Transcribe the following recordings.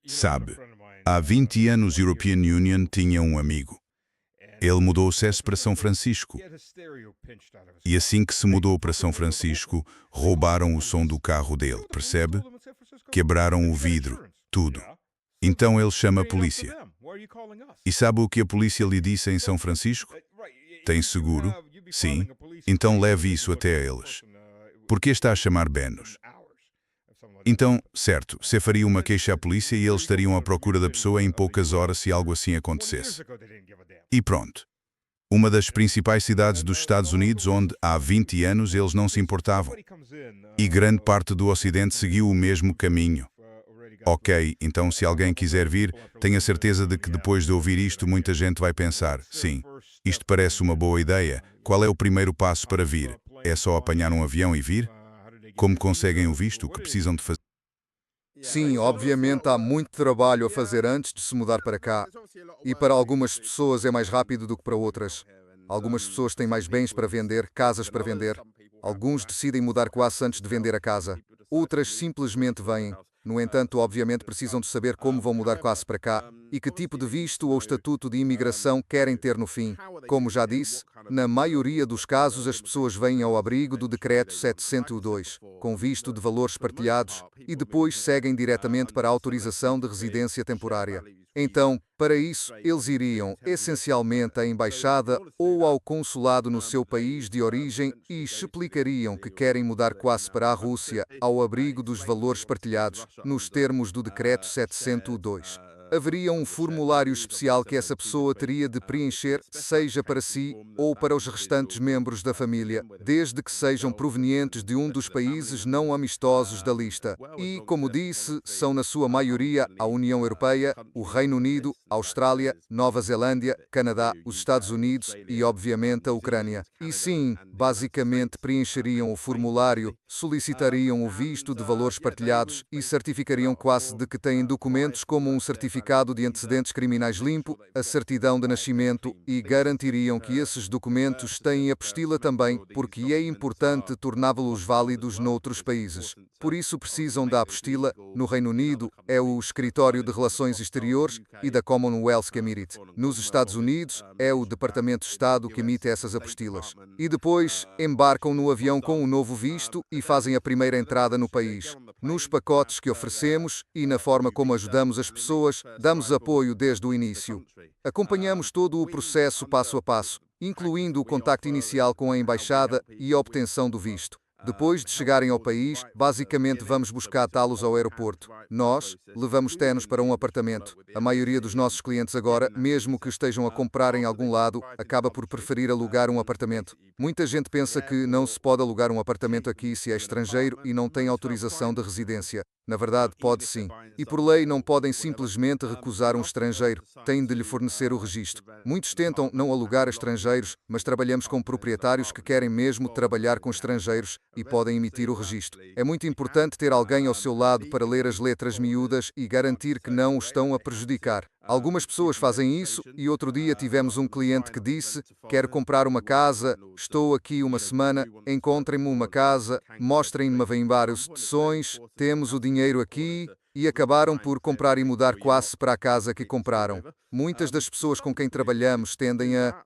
Sabe, há 20 anos European Union tinha um amigo. Ele mudou o CES para São Francisco. E assim que se mudou para São Francisco, roubaram o som do carro dele, percebe? Quebraram o vidro, tudo. Então ele chama a polícia. E sabe o que a polícia lhe disse em São Francisco? Tem seguro? Sim. Então leve isso até a eles. Por que está a chamar Benos? Então, certo, você faria uma queixa à polícia e eles estariam à procura da pessoa em poucas horas se algo assim acontecesse. E pronto. Uma das principais cidades dos Estados Unidos onde, há 20 anos, eles não se importavam. E grande parte do Ocidente seguiu o mesmo caminho. Ok, então se alguém quiser vir, tenha certeza de que depois de ouvir isto muita gente vai pensar, sim, isto parece uma boa ideia, qual é o primeiro passo para vir? É só apanhar um avião e vir? Como conseguem o visto? O que precisam de fazer? Sim, obviamente há muito trabalho a fazer antes de se mudar para cá. E para algumas pessoas é mais rápido do que para outras. Algumas pessoas têm mais bens para vender, casas para vender. Alguns decidem mudar quase antes de vender a casa. Outras simplesmente vêm. No entanto, obviamente precisam de saber como vão mudar quase para cá e que tipo de visto ou estatuto de imigração querem ter no fim. Como já disse, na maioria dos casos as pessoas vêm ao abrigo do Decreto 702, com visto de valores partilhados, e depois seguem diretamente para a autorização de residência temporária. Então, para isso, eles iriam, essencialmente, à embaixada ou ao consulado no seu país de origem e explicariam que querem mudar quase para a Rússia, ao abrigo dos valores partilhados, nos termos do Decreto 702. Haveria um formulário especial que essa pessoa teria de preencher, seja para si ou para os restantes membros da família, desde que sejam provenientes de um dos países não amistosos da lista. E, como disse, são na sua maioria a União Europeia, o Reino Unido, a Austrália, Nova Zelândia, Canadá, os Estados Unidos e, obviamente, a Ucrânia. E sim, basicamente preencheriam o formulário, solicitariam o visto de valores partilhados e certificariam quase de que têm documentos como um certificado de antecedentes criminais limpo, a certidão de nascimento e garantiriam que esses documentos têm apostila também, porque é importante torná-los válidos noutros países. Por isso precisam da apostila. No Reino Unido, é o Escritório de Relações Exteriores e da Commonwealth que emite. Nos Estados Unidos, é o Departamento de Estado que emite essas apostilas. E depois, embarcam no avião com um novo visto e fazem a primeira entrada no país. Nos pacotes que oferecemos e na forma como ajudamos as pessoas, damos apoio desde o início. Acompanhamos todo o processo passo a passo, incluindo o contacto inicial com a embaixada e a obtenção do visto. Depois de chegarem ao país, basicamente vamos buscá-los ao aeroporto. Nós levamos-nos para um apartamento. A maioria dos nossos clientes agora, mesmo que estejam a comprar em algum lado, acaba por preferir alugar um apartamento. Muita gente pensa que não se pode alugar um apartamento aqui se é estrangeiro e não tem autorização de residência. Na verdade, pode sim. E por lei não podem simplesmente recusar um estrangeiro, têm de lhe fornecer o registro. Muitos tentam não alugar a estrangeiros, mas trabalhamos com proprietários que querem mesmo trabalhar com estrangeiros e podem emitir o registro. É muito importante ter alguém ao seu lado para ler as letras miúdas e garantir que não o estão a prejudicar. Algumas pessoas fazem isso e outro dia tivemos um cliente que disse: quero comprar uma casa, estou aqui uma semana, encontrem-me uma casa, mostrem-me várias opções, temos o dinheiro aqui, e acabaram por comprar e mudar quase para a casa que compraram. Muitas das pessoas com quem trabalhamos tendem a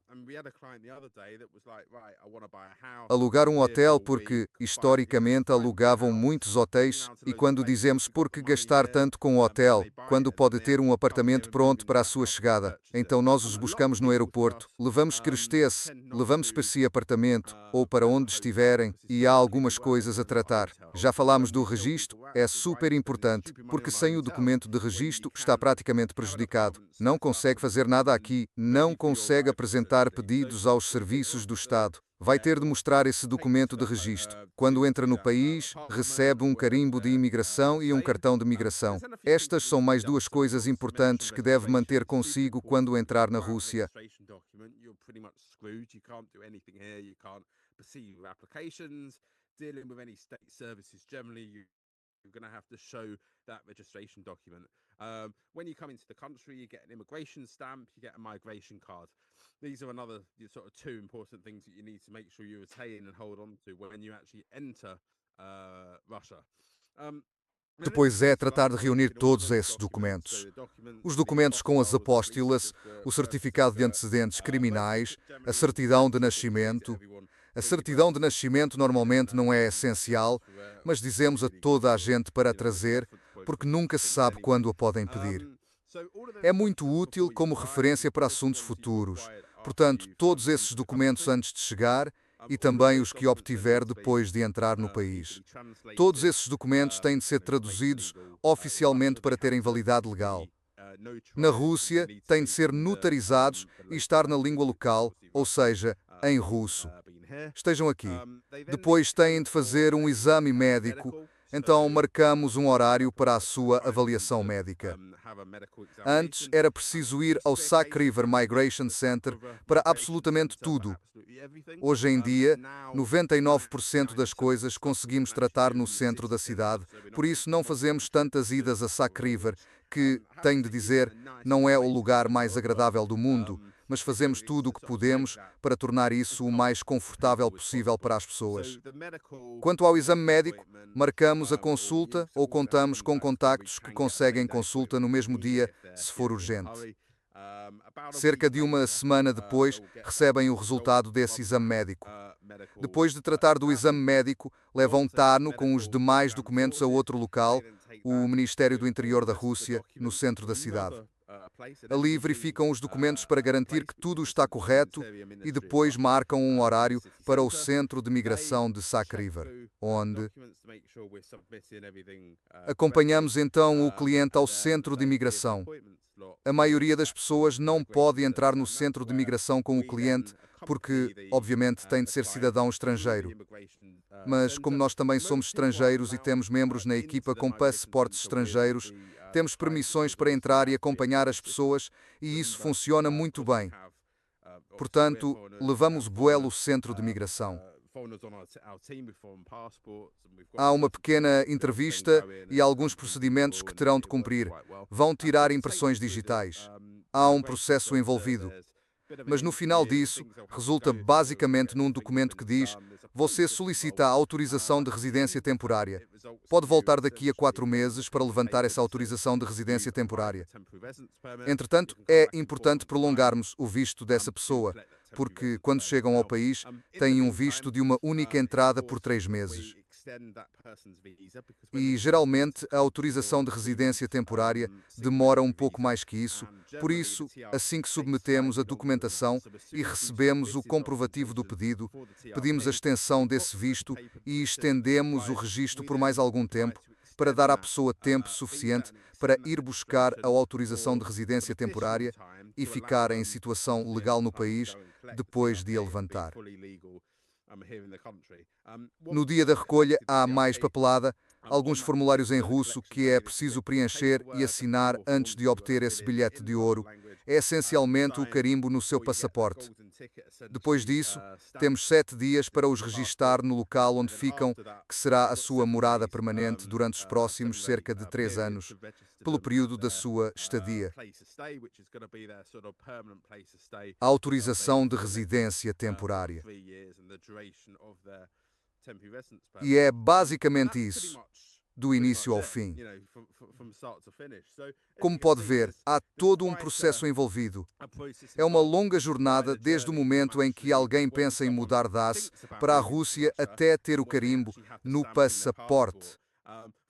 alugar um hotel porque, historicamente, alugavam muitos hotéis, e quando dizemos por que gastar tanto com o hotel, quando pode ter um apartamento pronto para a sua chegada. Então nós os buscamos no aeroporto, levamos que estesse, levamos para si apartamento, ou para onde estiverem, e há algumas coisas a tratar. Já falámos do registro, é super importante, porque sem o documento de registro está praticamente prejudicado. Não consegue fazer nada aqui, não consegue apresentar pedidos aos serviços do Estado. Vai ter de mostrar esse documento de registro. Quando entra no país, recebe um carimbo de imigração e um cartão de migração. Estas são mais duas coisas importantes que deve manter consigo quando entrar na Rússia. You're going to have to show that registration document. When you come into the country, you get an immigration stamp, you get a migration card. These are another sort of two important things that you need to make sure you retain and hold on to when you actually enter Russia. Um, Depois é tratar de reunir todos esses documentos. Os documentos com as apóstilas, o certificado de antecedentes criminais, a certidão de nascimento. A certidão de nascimento normalmente não é essencial, mas dizemos a toda a gente para a trazer, porque nunca se sabe quando a podem pedir. É muito útil como referência para assuntos futuros. Portanto, todos esses documentos antes de chegar e também os que obtiver depois de entrar no país. Todos esses documentos têm de ser traduzidos oficialmente para terem validade legal. Na Rússia, têm de ser notarizados e estar na língua local, ou seja, em russo. Estejam aqui. Depois têm de fazer um exame médico, então marcamos um horário para a sua avaliação médica. Antes era preciso ir ao Sac River Migration Center para absolutamente tudo. Hoje em dia, 99% das coisas conseguimos tratar no centro da cidade, por isso não fazemos tantas idas a Sac River, que, tenho de dizer, não é o lugar mais agradável do mundo, mas fazemos tudo o que podemos para tornar isso o mais confortável possível para as pessoas. Quanto ao exame médico, marcamos a consulta ou contamos com contactos que conseguem consulta no mesmo dia, se for urgente. Cerca de uma semana depois, recebem o resultado desse exame médico. Depois de tratar do exame médico, levam TARNO com os demais documentos a outro local, o Ministério do Interior da Rússia, no centro da cidade. Ali verificam os documentos para garantir que tudo está correto e depois marcam um horário para o Centro de Migração de Sac River, onde acompanhamos então o cliente ao Centro de Imigração. A maioria das pessoas não pode entrar no Centro de Migração com o cliente porque, obviamente, tem de ser cidadão estrangeiro. Mas, como nós também somos estrangeiros e temos membros na equipa com passaportes estrangeiros, temos permissões para entrar e acompanhar as pessoas e isso funciona muito bem. Portanto, levamos o Centro de Migração. Há uma pequena entrevista e alguns procedimentos que terão de cumprir. Vão tirar impressões digitais. Há um processo envolvido. Mas no final disso, resulta basicamente num documento que diz: você solicita a autorização de residência temporária. Pode voltar daqui a 4 meses para levantar essa autorização de residência temporária. Entretanto, é importante prolongarmos o visto dessa pessoa, porque quando chegam ao país, têm um visto de uma única entrada por 3 meses. E, geralmente, a autorização de residência temporária demora um pouco mais que isso, por isso, assim que submetemos a documentação e recebemos o comprovativo do pedido, pedimos a extensão desse visto e estendemos o registro por mais algum tempo, para dar à pessoa tempo suficiente para ir buscar a autorização de residência temporária e ficar em situação legal no país depois de a levantar. No dia da recolha há mais papelada, alguns formulários em russo que é preciso preencher e assinar antes de obter esse bilhete de ouro. É essencialmente o carimbo no seu passaporte. Depois disso, temos 7 dias para os registar no local onde ficam, que será a sua morada permanente durante os próximos cerca de 3 anos, pelo período da sua estadia. A autorização de residência temporária. E é basicamente isso, do início ao fim. Como pode ver, há todo um processo envolvido. É uma longa jornada desde o momento em que alguém pensa em mudar DAS para a Rússia até ter o carimbo no passaporte.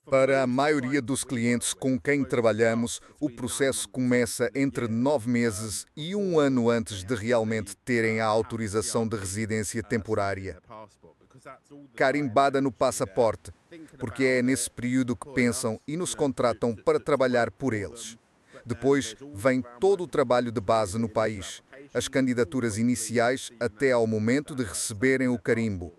Para a maioria dos clientes com quem trabalhamos, o processo começa entre 9 meses e 1 ano antes de realmente terem a autorização de residência temporária carimbada no passaporte, porque é nesse período que pensam e nos contratam para trabalhar por eles. Depois vem todo o trabalho de base no país, as candidaturas iniciais até ao momento de receberem o carimbo.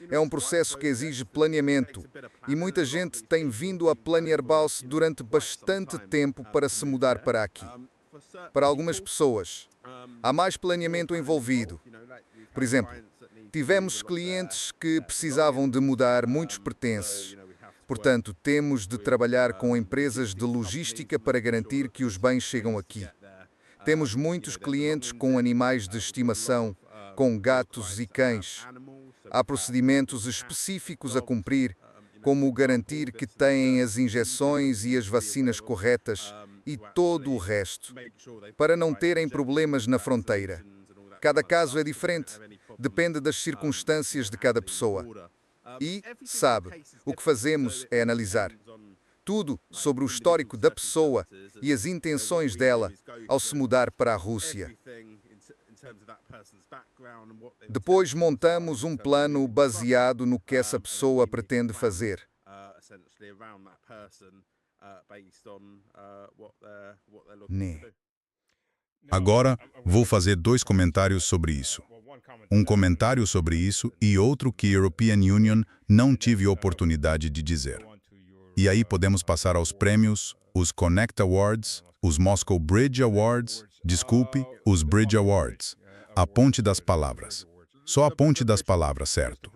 É um processo que exige planeamento e muita gente tem vindo a Planerbus durante bastante tempo para se mudar para aqui. Para algumas pessoas, há mais planeamento envolvido. Por exemplo, tivemos clientes que precisavam de mudar muitos pertences. Portanto, temos de trabalhar com empresas de logística para garantir que os bens chegam aqui. Temos muitos clientes com animais de estimação, com gatos e cães. Há procedimentos específicos a cumprir, como garantir que têm as injeções e as vacinas corretas e todo o resto, para não terem problemas na fronteira. Cada caso é diferente, depende das circunstâncias de cada pessoa. E, sabe, o que fazemos é analisar tudo sobre o histórico da pessoa e as intenções dela ao se mudar para a Rússia. Depois montamos um plano baseado no que essa pessoa pretende fazer. Né. Agora, vou fazer 2 comentários sobre isso. Um comentário sobre isso e outro que European Union não tive oportunidade de dizer. E aí podemos passar aos prêmios, os Connect Awards, os Moscow Bridge Awards, desculpe, os Bridge Awards. A ponte das palavras. Só a ponte das palavras, certo?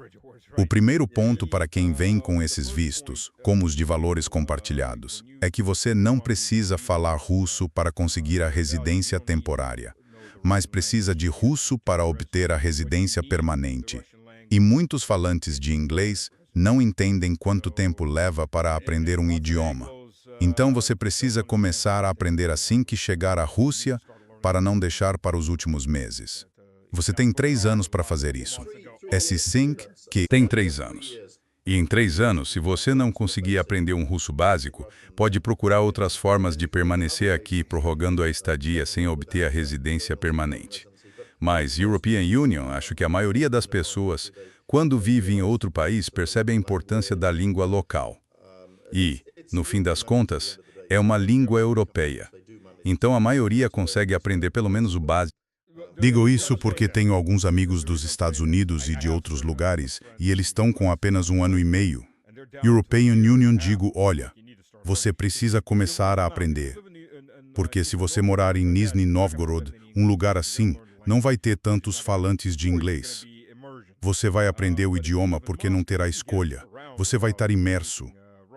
O primeiro ponto para quem vem com esses vistos, como os de valores compartilhados, é que você não precisa falar russo para conseguir a residência temporária, mas precisa de russo para obter a residência permanente. E muitos falantes de inglês não entendem quanto tempo leva para aprender um idioma. Então você precisa começar a aprender assim que chegar à Rússia, para não deixar para os últimos meses. Você tem 3 anos para fazer isso. Esse sync que tem 3 anos. E em 3 anos, se você não conseguir aprender um russo básico, pode procurar outras formas de permanecer aqui, prorrogando a estadia sem obter a residência permanente. Mas European Union, acho que a maioria das pessoas, quando vive em outro país, percebe a importância da língua local. E, no fim das contas, é uma língua europeia. Então a maioria consegue aprender pelo menos o básico. Digo isso porque tenho alguns amigos dos Estados Unidos e de outros lugares, e eles estão com apenas 1 ano e meio. European Union digo, olha, você precisa começar a aprender. Porque se você morar em Nizhny Novgorod, um lugar assim, não vai ter tantos falantes de inglês. Você vai aprender o idioma porque não terá escolha. Você vai estar imerso.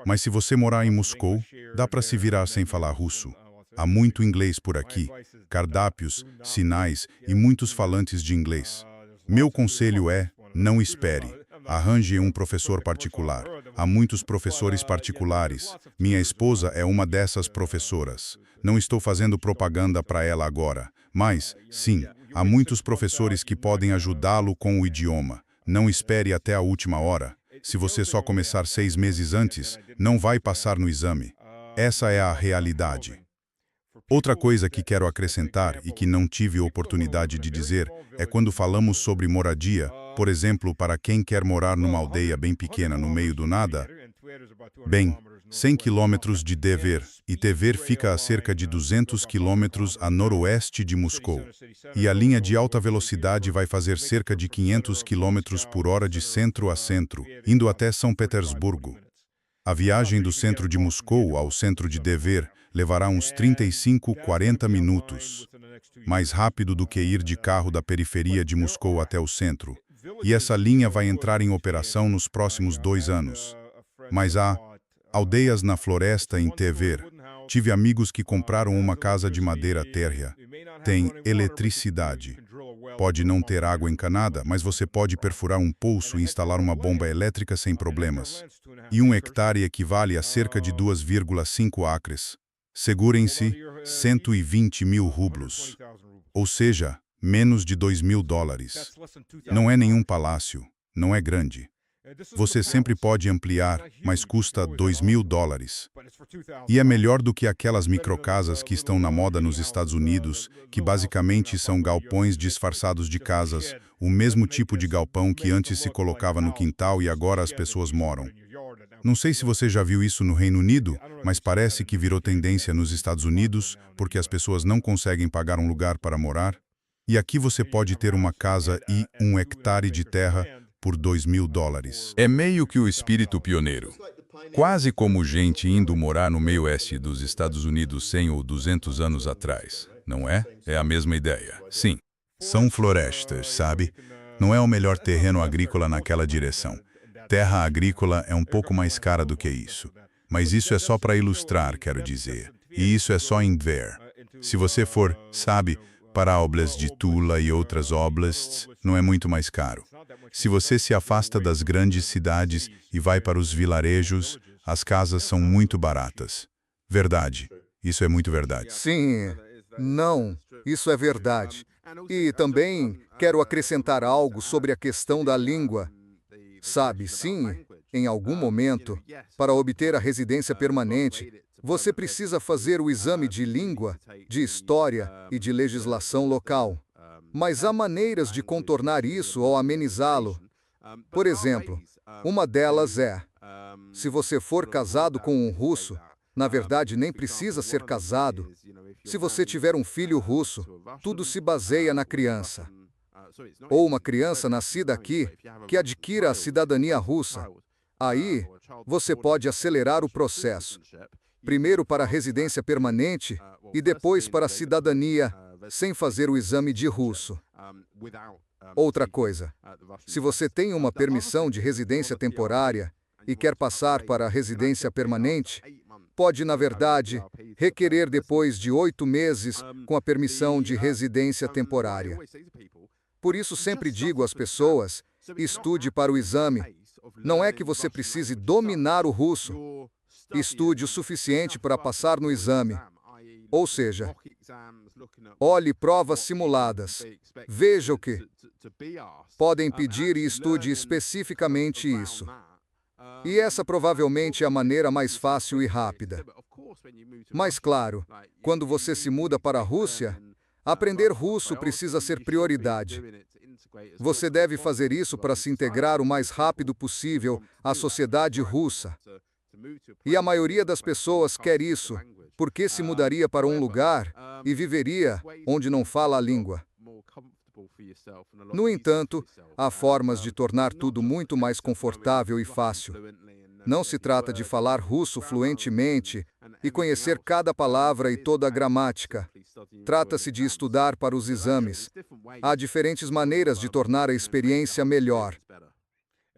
Mas se você morar em Moscou, dá para se virar sem falar russo. Há muito inglês por aqui, cardápios, sinais e muitos falantes de inglês. Meu conselho é, não espere. Arranje um professor particular. Há muitos professores particulares. Minha esposa é uma dessas professoras. Não estou fazendo propaganda para ela agora, mas, sim, há muitos professores que podem ajudá-lo com o idioma. Não espere até a última hora. Se você só começar 6 meses antes, não vai passar no exame. Essa é a realidade. Outra coisa que quero acrescentar e que não tive oportunidade de dizer é quando falamos sobre moradia, por exemplo, para quem quer morar numa aldeia bem pequena no meio do nada. Bem, 100 quilômetros de Tver, e Tver fica a cerca de 200 quilômetros a noroeste de Moscou. E a linha de alta velocidade vai fazer cerca de 500 quilômetros por hora de centro a centro, indo até São Petersburgo. A viagem do centro de Moscou ao centro de Tver levará uns 35, 40 minutos. Mais rápido do que ir de carro da periferia de Moscou até o centro. E essa linha vai entrar em operação nos próximos 2 anos. Mas há aldeias na floresta em Tver. Tive amigos que compraram uma casa de madeira térrea. Tem eletricidade. Pode não ter água encanada, mas você pode perfurar um poço e instalar uma bomba elétrica sem problemas. E 1 hectare equivale a cerca de 2,5 acres. Segurem-se, 120 mil rublos. Ou seja, menos de $2.000. Não é nenhum palácio, não é grande. Você sempre pode ampliar, mas custa $2.000. E é melhor do que aquelas microcasas que estão na moda nos Estados Unidos, que basicamente são galpões disfarçados de casas, o mesmo tipo de galpão que antes se colocava no quintal e agora as pessoas moram. Não sei se você já viu isso no Reino Unido, mas parece que virou tendência nos Estados Unidos, porque as pessoas não conseguem pagar um lugar para morar. E aqui você pode ter uma casa e 1 hectare de terra por $2.000. É meio que o espírito pioneiro. Quase como gente indo morar no meio oeste dos Estados Unidos 100 ou 200 anos atrás, não é? É a mesma ideia. Sim. São florestas, sabe? Não é o melhor terreno agrícola naquela direção. Terra agrícola é um pouco mais cara do que isso. Mas isso é só para ilustrar, quero dizer. E isso é só em Tver. Se você for, sabe, para a oblast de Tula e outras oblasts, não é muito mais caro. Se você se afasta das grandes cidades e vai para os vilarejos, as casas são muito baratas. Verdade. Isso é muito verdade. Sim, não, isso é verdade. E também quero acrescentar algo sobre a questão da língua. Sabe, sim, em algum momento, para obter a residência permanente, você precisa fazer o exame de língua, de história e de legislação local. Mas há maneiras de contornar isso ou amenizá-lo. Por exemplo, uma delas é, se você for casado com um russo, na verdade nem precisa ser casado. Se você tiver um filho russo, tudo se baseia na criança. Ou uma criança nascida aqui, que adquira a cidadania russa. Aí, você pode acelerar o processo. Primeiro para a residência permanente e depois para a cidadania, sem fazer o exame de russo. Outra coisa, se você tem uma permissão de residência temporária e quer passar para a residência permanente, pode, na verdade, requerer depois de 8 meses com a permissão de residência temporária. Por isso sempre digo às pessoas, estude para o exame. Não é que você precise dominar o russo. Estude o suficiente para passar no exame. Ou seja, olhe provas simuladas. Veja o que podem pedir e estude especificamente isso. E essa provavelmente é a maneira mais fácil e rápida. Mas claro, quando você se muda para a Rússia, aprender russo precisa ser prioridade. Você deve fazer isso para se integrar o mais rápido possível à sociedade russa. E a maioria das pessoas quer isso, porque se mudaria para um lugar e viveria onde não fala a língua. No entanto, há formas de tornar tudo muito mais confortável e fácil. Não se trata de falar russo fluentemente e conhecer cada palavra e toda a gramática. Trata-se de estudar para os exames. Há diferentes maneiras de tornar a experiência melhor.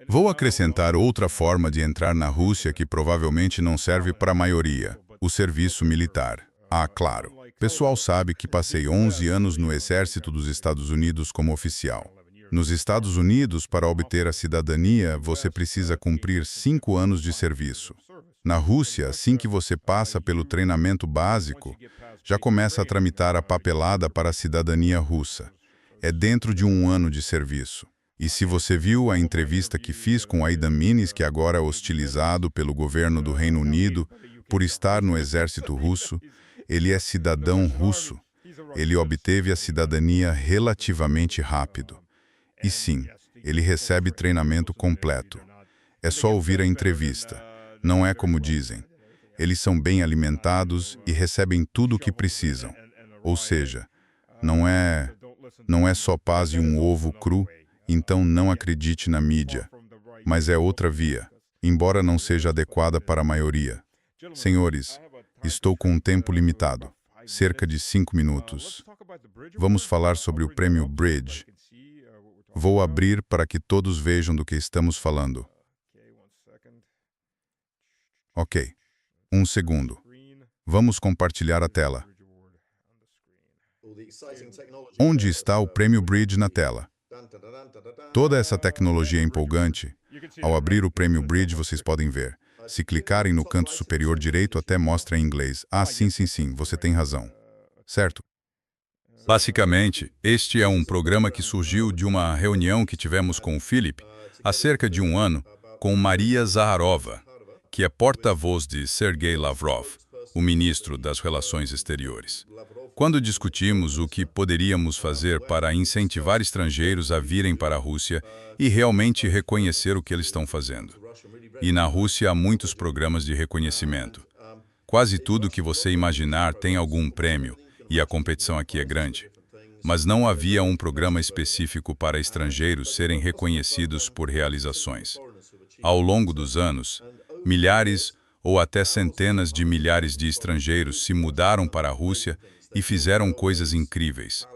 Vou acrescentar outra forma de entrar na Rússia que provavelmente não serve para a maioria: o serviço militar. Ah, claro. Pessoal sabe que passei 11 anos no Exército dos Estados Unidos como oficial. Nos Estados Unidos, para obter a cidadania, você precisa cumprir 5 anos de serviço. Na Rússia, assim que você passa pelo treinamento básico, já começa a tramitar a papelada para a cidadania russa. É dentro de 1 ano de serviço. E se você viu a entrevista que fiz com Aidan Minnis, que agora é hostilizado pelo governo do Reino Unido por estar no exército russo, ele é cidadão russo. Ele obteve a cidadania relativamente rápido. E sim, ele recebe treinamento completo. É só ouvir a entrevista. Não é como dizem. Eles são bem alimentados e recebem tudo o que precisam. Ou seja, não é só paz e um ovo cru, então não acredite na mídia. Mas é outra via, embora não seja adequada para a maioria. Senhores, estou com um tempo limitado, cerca de 5 minutos. Vamos falar sobre o prêmio Bridge. Vou abrir para que todos vejam do que estamos falando. Ok. 1 segundo. Vamos compartilhar a tela. Onde está o prêmio Bridge na tela? Toda essa tecnologia empolgante. Ao abrir o prêmio Bridge, vocês podem ver. Se clicarem no canto superior direito, até mostra em inglês. Ah, sim, você tem razão. Certo? Basicamente, este é um programa que surgiu de uma reunião que tivemos com o Philip há cerca de 1 ano, com Maria Zaharova, que é porta-voz de Sergei Lavrov, o ministro das Relações Exteriores. Quando discutimos o que poderíamos fazer para incentivar estrangeiros a virem para a Rússia e realmente reconhecer o que eles estão fazendo. E na Rússia há muitos programas de reconhecimento. Quase tudo que você imaginar tem algum prêmio, e a competição aqui é grande. Mas não havia um programa específico para estrangeiros serem reconhecidos por realizações. Ao longo dos anos, milhares ou até centenas de milhares de estrangeiros se mudaram para a Rússia e fizeram coisas incríveis.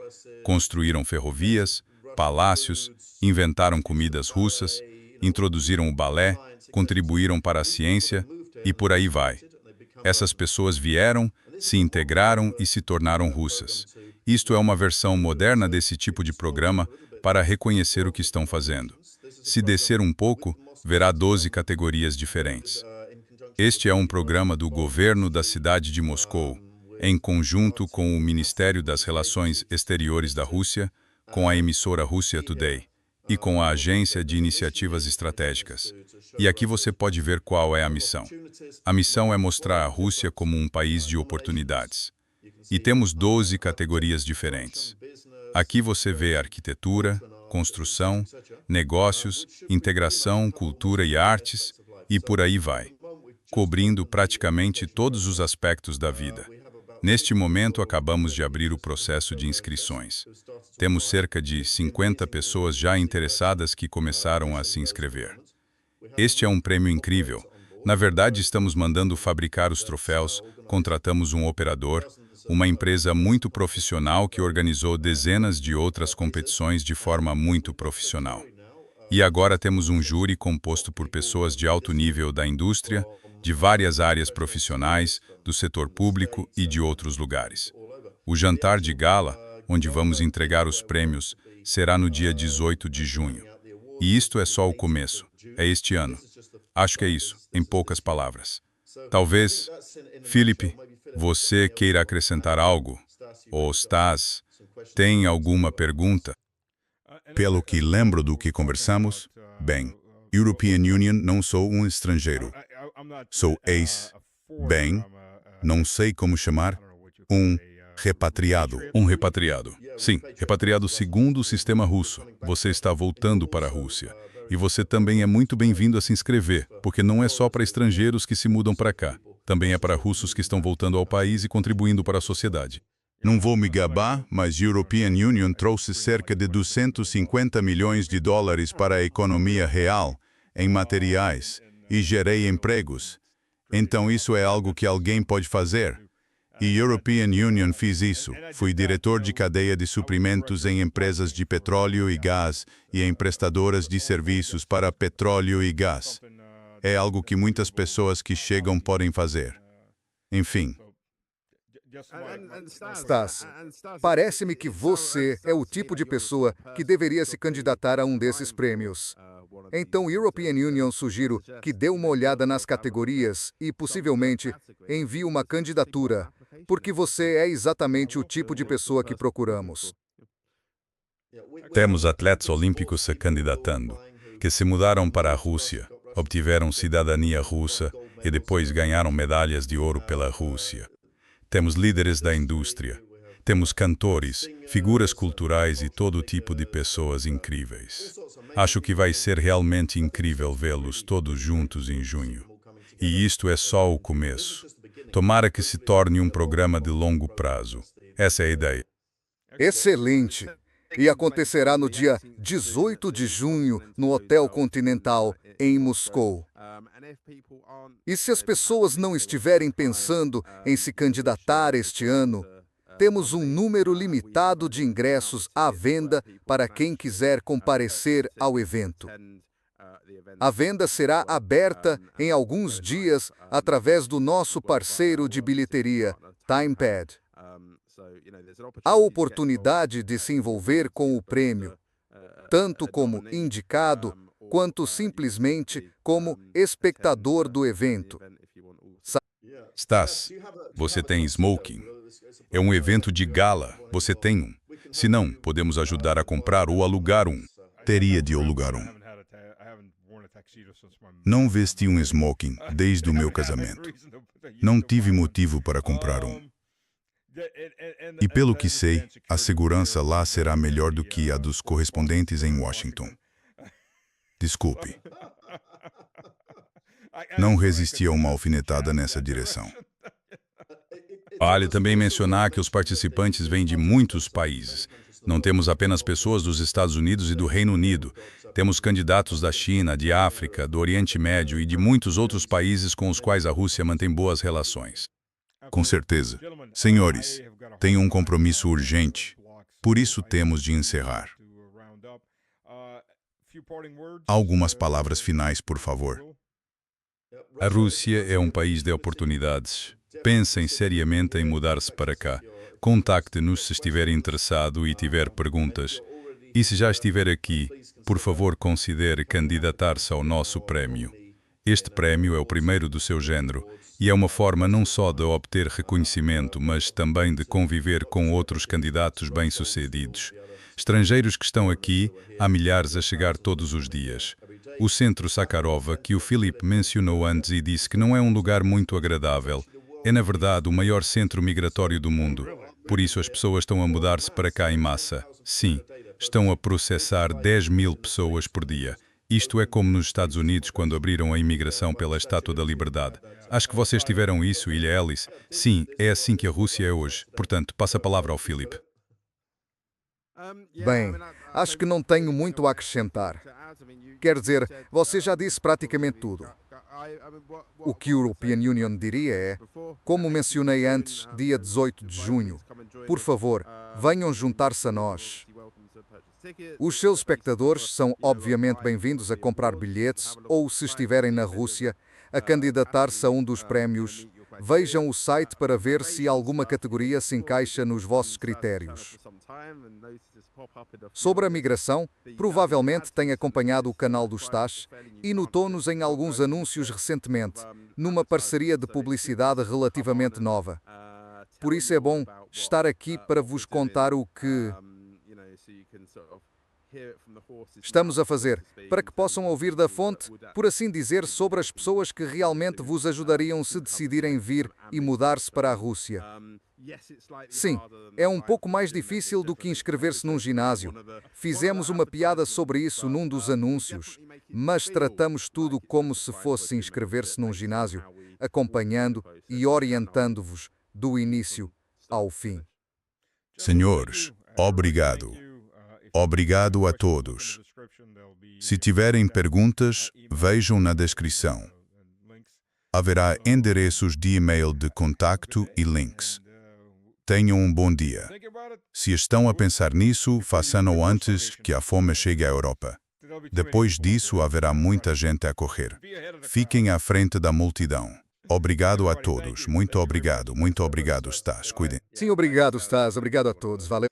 Construíram ferrovias, palácios, inventaram comidas russas, introduziram o balé, contribuíram para a ciência e por aí vai. Essas pessoas vieram, se integraram e se tornaram russas. Isto é uma versão moderna desse tipo de programa para reconhecer o que estão fazendo. Se descer um pouco, verá 12 categorias diferentes. Este é um programa do governo da cidade de Moscou, em conjunto com o Ministério das Relações Exteriores da Rússia, com a emissora Russia Today e com a Agência de Iniciativas Estratégicas. E aqui você pode ver qual é a missão. A missão é mostrar a Rússia como um país de oportunidades. E temos 12 categorias diferentes. Aqui você vê arquitetura, construção, negócios, integração, cultura e artes, e por aí vai, cobrindo praticamente todos os aspectos da vida. Neste momento, acabamos de abrir o processo de inscrições. Temos cerca de 50 pessoas já interessadas que começaram a se inscrever. Este é um prêmio incrível. Na verdade, estamos mandando fabricar os troféus, contratamos um operador, uma empresa muito profissional que organizou dezenas de outras competições de forma muito profissional. E agora temos um júri composto por pessoas de alto nível da indústria, de várias áreas profissionais, do setor público e de outros lugares. O jantar de gala, onde vamos entregar os prêmios, será no dia 18 de junho. E isto é só o começo. É este ano. Acho que é isso, em poucas palavras. Talvez, Felipe, você queira acrescentar algo? Ou Stas, tem alguma pergunta? Pelo que lembro do que conversamos, bem, European Union não sou um estrangeiro. Sou bem, não sei como chamar, um repatriado. Um repatriado. Sim, repatriado segundo o sistema russo. Você está voltando para a Rússia. E você também é muito bem-vindo a se inscrever, porque não é só para estrangeiros que se mudam para cá. Também é para russos que estão voltando ao país e contribuindo para a sociedade. Não vou me gabar, mas European Union trouxe cerca de 250 milhões de dólares para a economia real, em materiais, e gerei empregos. Então isso é algo que alguém pode fazer. E European Union fiz isso. Fui diretor de cadeia de suprimentos em empresas de petróleo e gás e em prestadoras de serviços para petróleo e gás. É algo que muitas pessoas que chegam podem fazer. Enfim. Stas, parece-me que você é o tipo de pessoa que deveria se candidatar a um desses prêmios. Então, European Union sugiro que dê uma olhada nas categorias e, possivelmente, envie uma candidatura, porque você é exatamente o tipo de pessoa que procuramos. Temos atletas olímpicos se candidatando, que se mudaram para a Rússia, obtiveram cidadania russa e depois ganharam medalhas de ouro pela Rússia. Temos líderes da indústria, temos cantores, figuras culturais e todo tipo de pessoas incríveis. Acho que vai ser realmente incrível vê-los todos juntos em junho. E isto é só o começo. Tomara que se torne um programa de longo prazo. Essa é a ideia. Excelente! E acontecerá no dia 18 de junho, no Hotel Continental, em Moscou. E se as pessoas não estiverem pensando em se candidatar este ano, temos um número limitado de ingressos à venda para quem quiser comparecer ao evento. A venda será aberta em alguns dias através do nosso parceiro de bilheteria, TimePad. Há oportunidade de se envolver com o prêmio, tanto como indicado, quanto simplesmente como espectador do evento. Stas, você tem smoking? É um evento de gala, você tem um. Se não, podemos ajudar a comprar ou alugar um. Teria de alugar um. Não vesti um smoking desde o meu casamento. Não tive motivo para comprar um. E pelo que sei, a segurança lá será melhor do que a dos correspondentes em Washington. Desculpe. Não resisti a uma alfinetada nessa direção. Vale também mencionar que os participantes vêm de muitos países. Não temos apenas pessoas dos Estados Unidos e do Reino Unido. Temos candidatos da China, de África, do Oriente Médio e de muitos outros países com os quais a Rússia mantém boas relações. Com certeza. Senhores, tenho um compromisso urgente. Por isso temos de encerrar. Algumas palavras finais, por favor. A Rússia é um país de oportunidades. Pensem seriamente em mudar-se para cá, Contacte-nos se estiver interessado e tiver perguntas. E se já estiver aqui, por favor, considere candidatar-se ao nosso prémio. Este prémio é o primeiro do seu género e é uma forma não só de obter reconhecimento, mas também de conviver com outros candidatos bem-sucedidos. Estrangeiros que estão aqui, há milhares a chegar todos os dias. O Centro Sakharov, que o Philip mencionou antes e disse que não é um lugar muito agradável, é na verdade o maior centro migratório do mundo. Por isso as pessoas estão a mudar-se para cá em massa. Sim, estão a processar 10.000 pessoas por dia. Isto é como nos Estados Unidos quando abriram a imigração pela Estátua da Liberdade. Acho que vocês tiveram isso, Ilha Alice. Sim, é assim que a Rússia é hoje. Portanto, passa a palavra ao Philip. Bem, acho que não tenho muito a acrescentar. Quer dizer, você já disse praticamente tudo. O que a European Union diria é, como mencionei antes, dia 18 de junho, por favor, venham juntar-se a nós. Os seus espectadores são obviamente bem-vindos a comprar bilhetes ou, se estiverem na Rússia, a candidatar-se a um dos prémios. Vejam o site para ver se alguma categoria se encaixa nos vossos critérios. Sobre a migração, provavelmente tem acompanhado o canal do Stash e notou-nos em alguns anúncios recentemente, numa parceria de publicidade relativamente nova. Por isso é bom estar aqui para vos contar o que estamos a fazer, para que possam ouvir da fonte, por assim dizer, sobre as pessoas que realmente vos ajudariam se decidirem vir e mudar-se para a Rússia. Sim, é um pouco mais difícil do que inscrever-se num ginásio. Fizemos uma piada sobre isso num dos anúncios, mas tratamos tudo como se fosse inscrever-se num ginásio, acompanhando e orientando-vos do início ao fim. Senhores, obrigado. Obrigado a todos. Se tiverem perguntas, vejam na descrição. Haverá endereços de e-mail de contacto e links. Tenham um bom dia. Se estão a pensar nisso, façam-no antes que a fome chegue à Europa. Depois disso, haverá muita gente a correr. Fiquem à frente da multidão. Obrigado a todos. Muito obrigado, Stas. Cuidem. Sim, obrigado, Stas. Obrigado a todos. Valeu.